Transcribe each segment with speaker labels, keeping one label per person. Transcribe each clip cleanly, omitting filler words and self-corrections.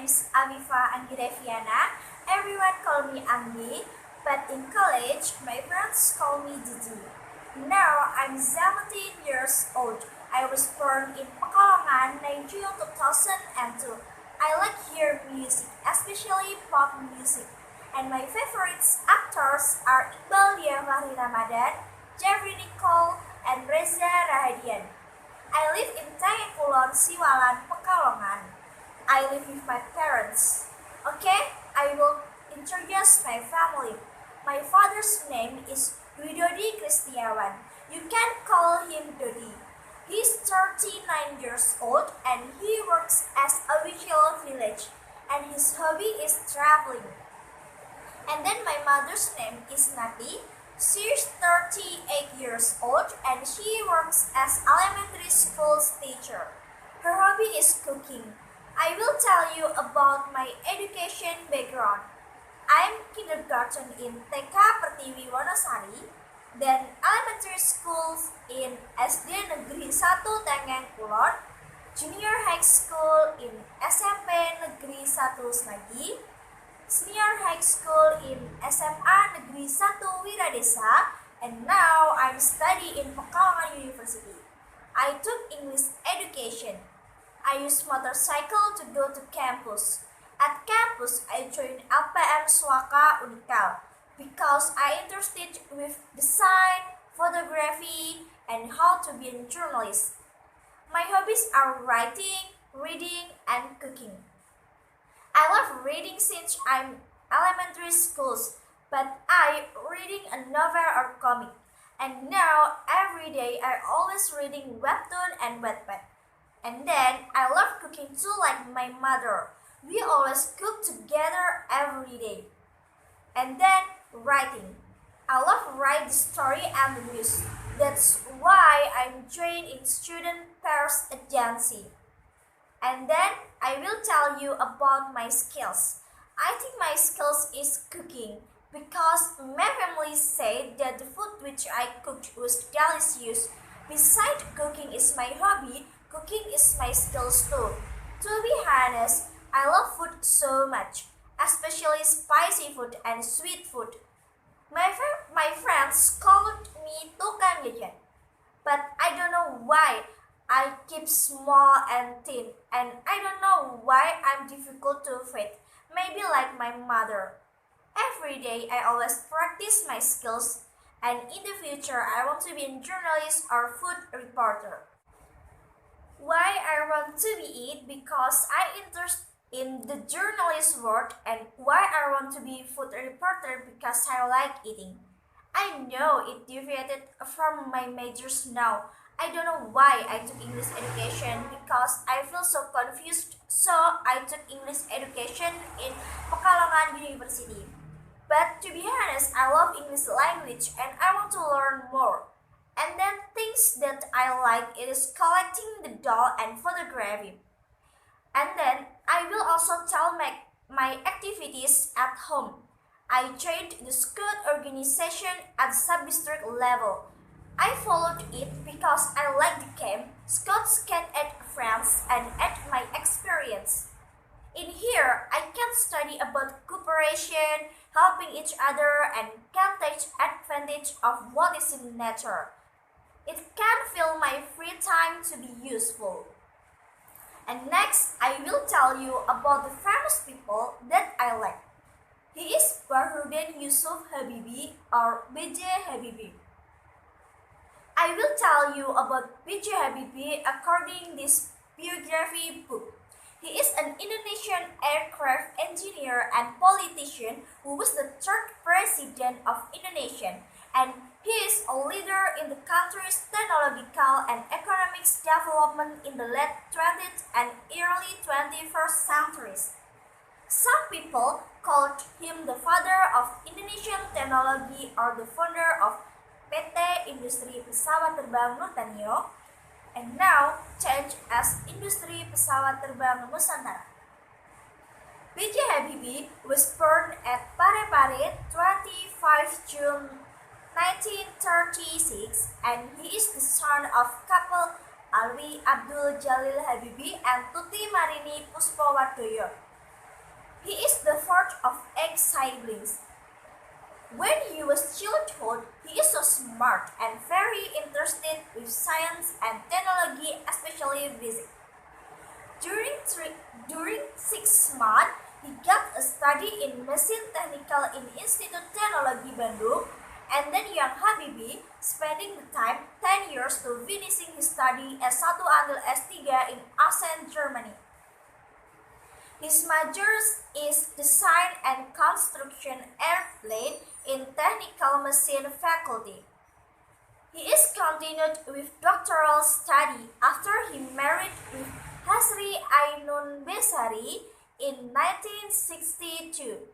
Speaker 1: name's Afifah and Refiana. Everyone call me Anggie, but in college, my friends call me Gigi. Now, I'm 17 years old. I was born in Pekalongan, Nigeria 2002. I like hear music, especially pop music. And my favorite actors are Iqbal Diafari Ramadan, Jeffrey Nicole, and Reza Rahadian. I live in Tayakulon, Siwalan, Pekalongan. I live with my parents. Okay, I will introduce my family. My father's name is Widodi Kristiawan. You can call him Dodi. He's 39 years old and he works as a visual village and his hobby is traveling. And then my mother's name is Nati. She's 38 years old and she works as elementary school teacher. Her hobby is cooking. I will tell you about my education background. I'm kindergarten in TK Pertiwi Wonosari, then elementary schools in SD Negeri 1 Tengen Kulon, junior high school in SMP Negeri 1 Snagi, senior high school in SMA Negeri 1 Wiradesa, and now I'm studying in Pekalongan University. I took English education. I use motorcycle to go to campus. At campus, I joined LPM Swaka Unikal because I interested with design, photography, and how to be a journalist. My hobbies are writing, reading, and cooking. I love reading since I'm elementary schools, but I reading a novel or comic. And now, every day, I always reading webtoon and Wattpad. And then, I love cooking too like my mother. We always cook together every day. And then, writing. I love write the story and the news. That's why I'm joined in student pairs agency. And then I will tell you about my skills. I think my skills is cooking because my family said that the food which I cooked was delicious. Besides cooking is my hobby, cooking is my skills too. To be honest, I love food so much, especially spicy food and sweet food. My friends called me tukang jajan, but I don't know why. I keep small and thin, and I don't know why I'm difficult to feed. Maybe like my mother. Every day I always practice my skills, and in the future I want to be a journalist or food reporter. Why I want to be it? Because I interest in the journalist world, and why I want to be food reporter because I like eating. I know it deviated from my majors now. I don't know why I took English education because I feel so confused. So I took English education in Pekalongan University. But to be honest, I love English language and I want to learn more. And then things that I like is collecting the doll and photography. And then I will also tell my activities at home. I joined the Scout organization at sub-district level. I followed it because I like the camp. Scouts can add friends and add my experience. In here, I can study about cooperation, helping each other, and can take advantage of what is in nature. It can fill my free time to be useful. And next, I will tell you about the famous people that I like. He is Bahrudin Yusuf Habibi or B.J. Habibie. I will tell you about B.J. Habibie according this biography book. He is an Indonesian aircraft engineer and politician who was the third president of Indonesia, and he is a leader in the country's technological and economic development in the late 20th and early 21st centuries. Some people called him the father of Indonesian technology or the founder of PT Industri Pesawat Terbang Nurtanio, and now changed as Industri Pesawat Terbang Nusantara. B.J. Habibie was born at Parepare 25 June 1936 and he is the son of couple Alwi Abdul Jalil Habibie and Tuti Marini Puspawardoyo. He is the fourth of 8 siblings. When he was childhood, he is so smart and very interested with science and technology, especially physics. During 6 months, he got a study in machine technical in Institut Teknologi Bandung, and then young Habibi spending the time 10 years to finishing his study S1 until S3 in Aachen, Germany. His major is design and construction airplane in technical machine faculty. He is continued with doctoral study after he married with Hasri Ainun Besari in 1962.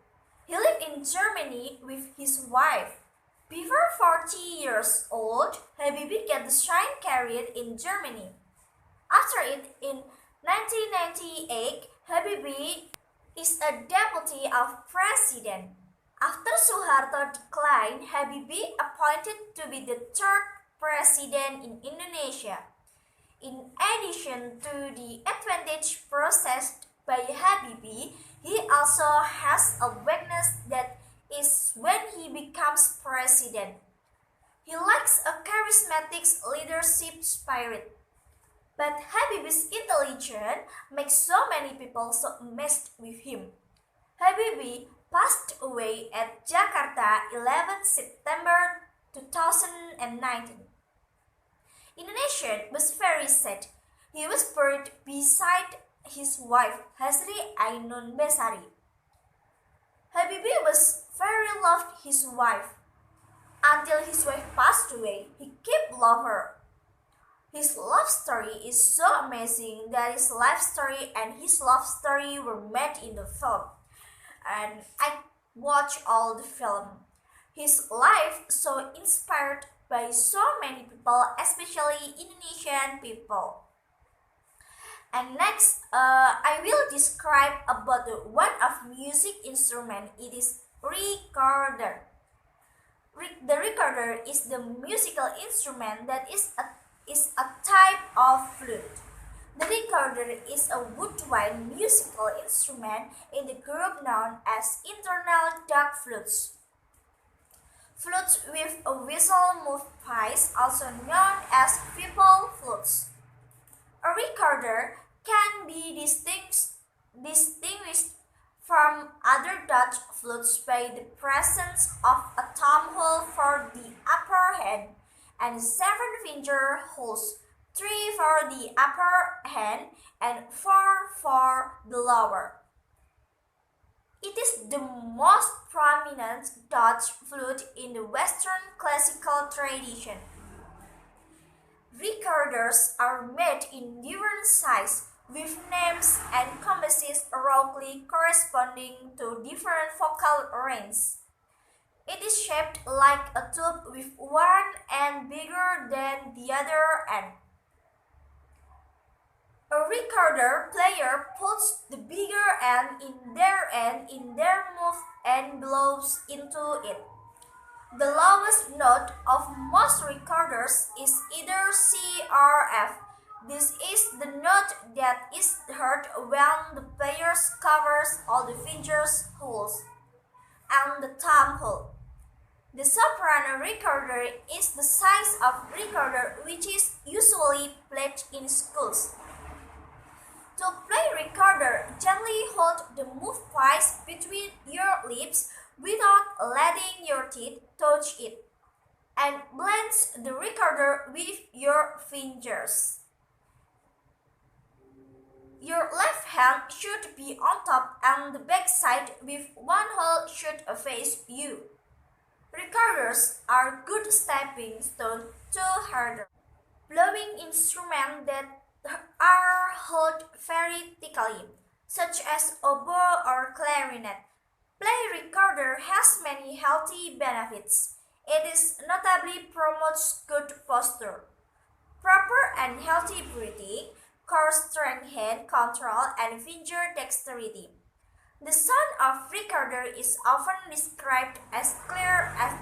Speaker 1: He lived in Germany with his wife. Before 40 years old, Habibi got the shine career in Germany. After it, in 1998, Habibi is a deputy of president. After Suharto declined, Habibi appointed to be the third president in Indonesia. In addition to the advantage possessed by Habibi, he also has a weakness that is when he becomes president. He lacks a charismatic leadership spirit. But Habibi's intelligence makes so many people so amazed with him. Habibi passed away at Jakarta 11 September 2019. Indonesia was very sad. He was buried beside his wife Hasri Ainun Besari. Habibi was very loved his wife. Until his wife passed away, he kept loving her. His love story is so amazing that his life story and his love story were made in the film. And I watched all the film. His life so inspired by so many people, especially Indonesian people. And next, I will describe about the one of music instrument. It is recorder. The recorder is the musical instrument that is a type of flute. The recorder is a woodwind musical instrument in the group known as internal duck flutes. Flutes with a whistle move piece, also known as people flutes. A recorder can be distinguished from other Dutch flutes by the presence of a thumb hole for the upper hand and 7-finger holes, 3 for the upper hand and 4 for the lower. It is the most prominent Dutch flute in the Western classical tradition. Recorders are made in different sizes with names and compasses roughly corresponding to different vocal ranges. It is shaped like a tube with one end bigger than the other end. A recorder player puts the bigger end in their mouth and blows into it. The lowest note of most recorders is either C or F. This is the note that is heard when the player covers all the fingers holes and the thumb hole. The soprano recorder is the size of recorder which is usually played in schools. To play recorder, gently hold the mouthpiece between your lips without letting your teeth touch it, and balance the recorder with your fingers. Your left hand should be on top and the back side with one hole should face you. Recorders are good stepping stones to harder blowing instruments that are held very thickly, such as oboe or clarinet. Play recorder has many healthy benefits. It is notably promotes good posture, proper and healthy breathing, core strength, hand control, and finger dexterity. The sound of recorder is often described as clear, as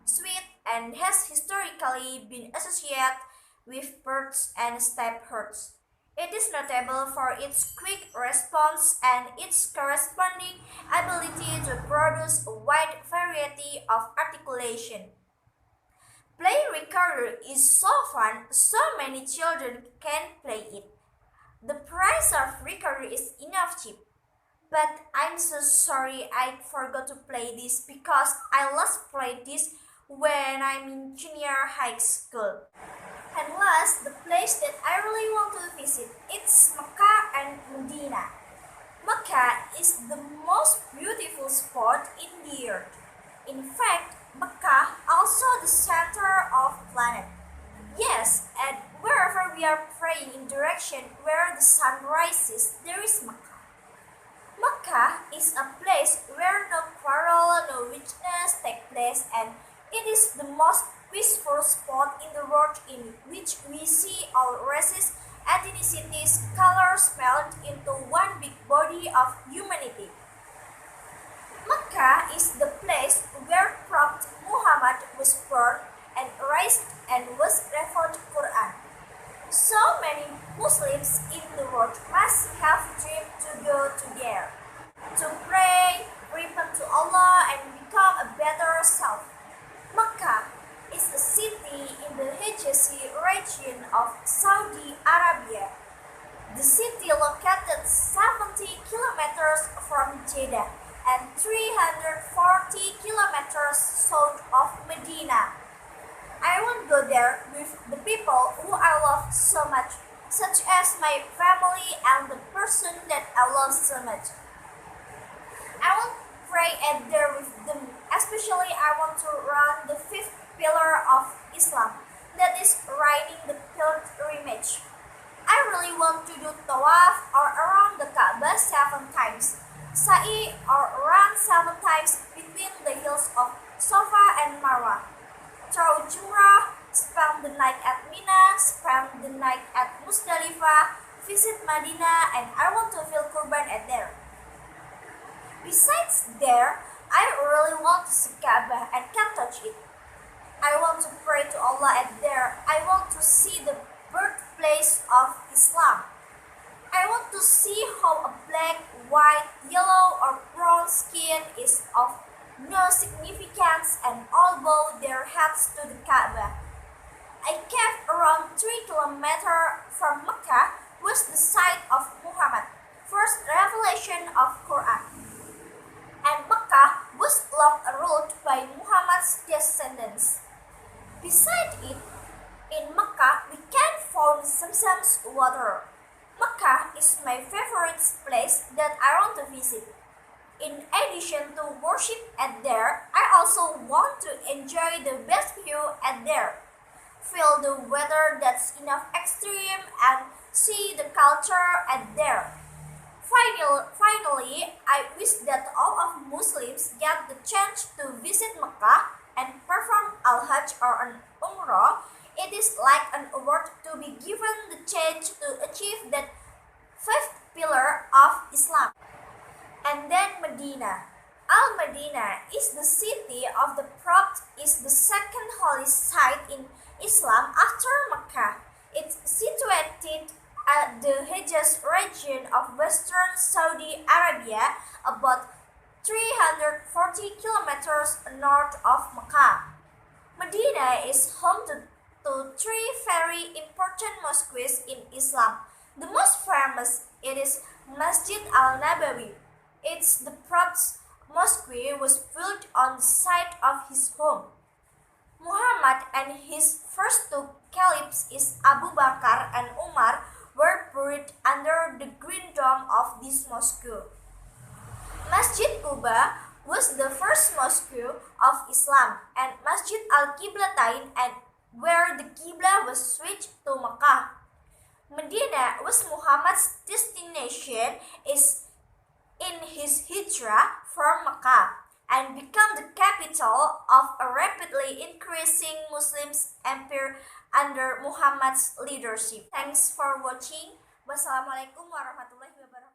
Speaker 1: sweet, and has historically been associated with birds and steppe herds. It is notable for its quick response and its corresponding ability to produce a wide variety of articulation. Play recorder is so fun, so many children can play it. The price of recorder is enough cheap. But I'm so sorry I forgot to play this because I last played this when I'm in junior high school. And last, the place that I really want to visit, it's Mecca and Medina. Mecca is the most beautiful spot in the earth. In fact, Mecca also the center of planet. Yes, and wherever we are praying in direction where the sun rises, there is Mecca. Mecca is a place where no quarrel, no wickedness take place, and it is the most peaceful spot in the world in which we see all races, ethnicities, colors melt into one big body of humanity. Mecca is the place where Prophet Muhammad was born and raised and was revealed Quran. So many Muslims in the world must have dreamed to go to there, to pray, repent to Allah, and become a better self. Mecca is a city in the Hijaz region of Saudi Arabia. The city located 70 kilometers from Jeddah and 340 kilometers south of Medina. I want to go there with the people who I love so much, such as my family and the person that I love so much. I want to pray at there with them, especially I want to run the fifth pillar of Islam, that is riding the pilgrimage. I really want to do tawaf or around the Kaaba 7 times, sa'i or run 7 times between the hills of Safa and Marwa. Throw Jumrah, spend the night at Mina, spend the night at Musdalifah, visit Medina, and I want to feel Kurban at there. Besides there, I really want to see Kaaba and can't touch it. I want to pray to Allah at there. I want to see the birthplace of Islam. I want to see how a black, white, yellow, or brown skin is of no significance and all bow their heads to the Kaaba. I camped around 3 kilometers from Mecca was the site of Muhammad, first revelation of Quran. And Mecca was long ruled by Muhammad's descendants. Beside it, in Mecca we can find Zamzam's water. Mecca is my favorite place that I want to visit. In addition to worship at there, I also want to enjoy the best view at there, feel the weather that's enough extreme, and see the culture at there. Finally, I wish that all of Muslims get the chance to visit Mecca and perform Al-Hajj or an Umrah. It is like an award to be given the chance to achieve that fifth pillar of Islam. And then Medina. Al-Madinah is the city of the Prophet, is the second holy site in Islam after Mecca. It's situated at the Hijaz region of western Saudi Arabia, about 340 kilometers north of Mecca. Medina is home to 3 very important mosques in Islam. The most famous it is Masjid Al-Nabawi. It's the Prophet's mosque was built on the site of his home. Muhammad and his first 2 caliphs is Abu Bakar and Umar were buried under the green dome of this mosque. Masjid Quba was the first mosque of Islam and Masjid Al-Qiblatain, and where the Qibla was switched to Mecca. Medina was Muhammad's destination is in his hijrah from Mecca and become the capital of a rapidly increasing Muslim empire under Muhammad's leadership. Thanks for watching. Wassalamualaikum warahmatullahi wabarakatuh.